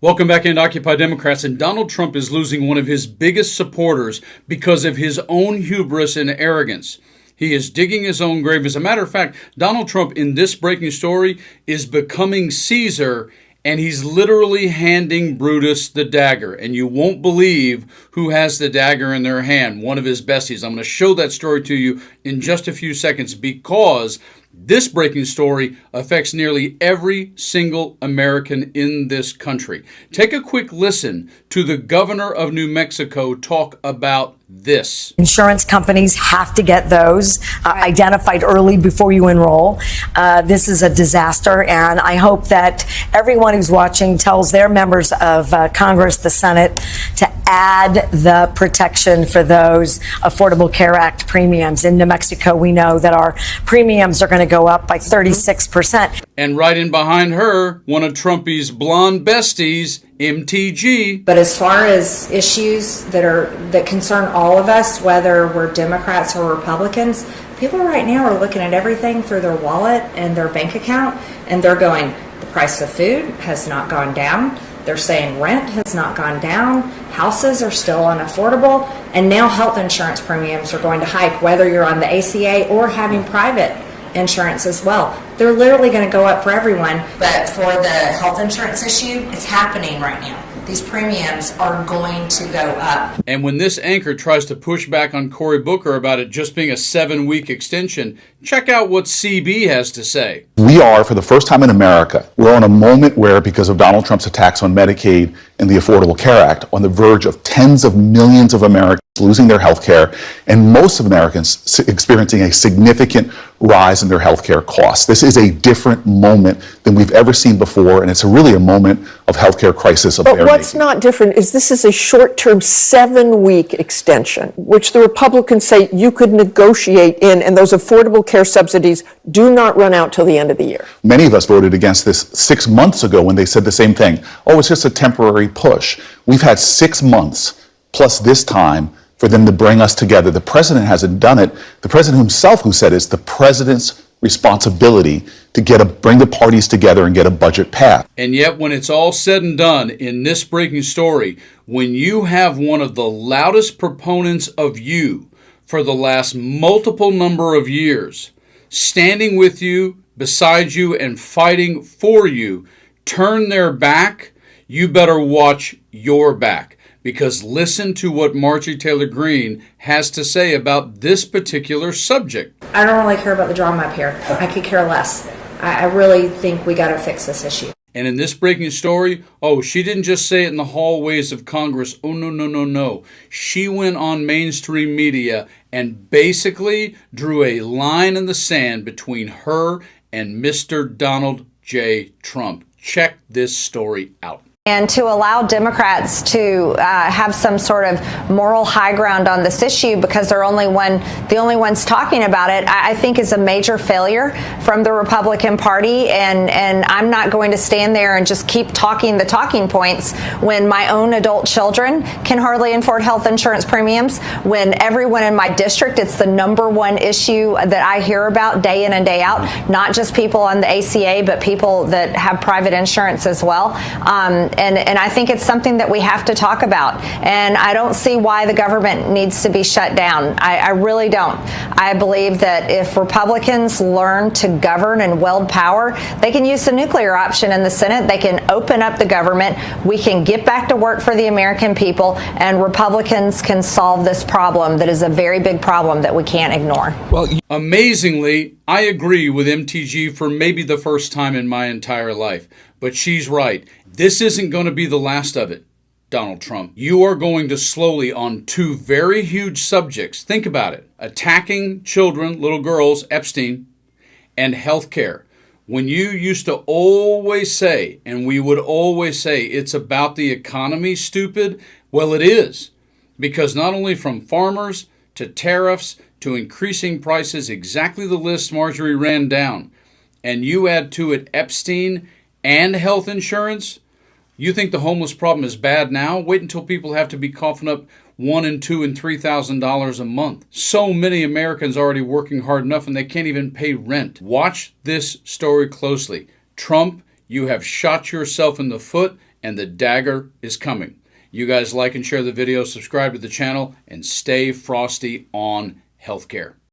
Welcome back into Occupy Democrats, and Donald Trump is losing one of his biggest supporters because of his own hubris and arrogance. He is digging his own grave. As a matter of fact, Donald Trump in this breaking story is becoming Caesar, and he's literally handing Brutus the dagger. And you won't believe who has the dagger in their hand, one of his besties. I'm going to show that story to you in just a few seconds because this breaking story affects nearly every single American in this country. Take a quick listen to the governor of New Mexico talk about this. Insurance companies have to get those identified early before you enroll. This is a disaster, and I hope that everyone who's watching tells their members of Congress, the Senate, to add the protection for those Affordable Care Act premiums. In New Mexico, we know that our premiums are going to go up by 36%. And right in behind her, one of Trumpy's blonde besties, MTG. But as far as issues that concern all of us, whether we're Democrats or Republicans, people right now are looking at everything through their wallet and their bank account, and they're going, the price of food has not gone down. They're saying rent has not gone down. Houses are still unaffordable. And now health insurance premiums are going to hike, whether you're on the ACA or having private insurance as well. They're literally going to go up for everyone. But for the health insurance issue, it's happening right now. These premiums are going to go up. And when this anchor tries to push back on Cory Booker about it just being a 7-week extension, check out what CB has to say. We are, for the first time in America, we're on a moment where, because of Donald Trump's attacks on Medicaid and the Affordable Care Act, on the verge of tens of millions of Americans losing their health care, and most of Americans experiencing a significant rise in their health care costs. This is a different moment than we've ever seen before, and it's really a moment of health care crisis of their making. But what's not different is this is a short-term 7-week extension, which the Republicans say you could negotiate in, and those affordable care subsidies do not run out till the end of the year. Many of us voted against this 6 months ago when they said the same thing. Oh, it's just a temporary push. We've had 6 months plus this time for them to bring us together. The president hasn't done it. The president himself who said it's the president's responsibility to bring the parties together and get a budget passed. And yet when it's all said and done in this breaking story, when you have one of the loudest proponents of you for the last multiple number of years standing with you, beside you, and fighting for you turn their back, you better watch your back. Because listen to what Marjorie Taylor Greene has to say about this particular subject. I don't really care about the drama up here. I could care less. I really think we got to fix this issue. And in this breaking story, she didn't just say it in the hallways of Congress. Oh, no. She went on mainstream media and basically drew a line in the sand between her and Mr. Donald J. Trump. Check this story out. And to allow Democrats to have some sort of moral high ground on this issue because they're the only ones talking about it, I think is a major failure from the Republican Party. And I'm not going to stand there and just keep talking the talking points when my own adult children can hardly afford health insurance premiums, when everyone in my district, it's the #1 issue that I hear about day in and day out, not just people on the ACA, but people that have private insurance as well. And I think it's something that we have to talk about. And I don't see why the government needs to be shut down. I really don't. I believe that if Republicans learn to govern and wield power, they can use the nuclear option in the Senate. They can open up the government. We can get back to work for the American people, and Republicans can solve this problem that is a very big problem that we can't ignore. Well, amazingly, I agree with MTG for maybe the first time in my entire life. But she's right. This isn't going to be the last of it, Donald Trump. You are going to slowly, on 2 very huge subjects, think about it, attacking children, little girls, Epstein, and health care. When you used to always say, and we would always say, it's about the economy, stupid, well, it is. Because not only from farmers to tariffs to increasing prices, exactly the list Marjorie ran down, and you add to it Epstein and health insurance, you think the homeless problem is bad now? Wait until people have to be coughing up $1,000 and $2,000 and $3,000 a month. So many Americans are already working hard enough and they can't even pay rent. Watch this story closely. Trump, you have shot yourself in the foot and the dagger is coming. You guys like and share the video, subscribe to the channel, and stay frosty on healthcare.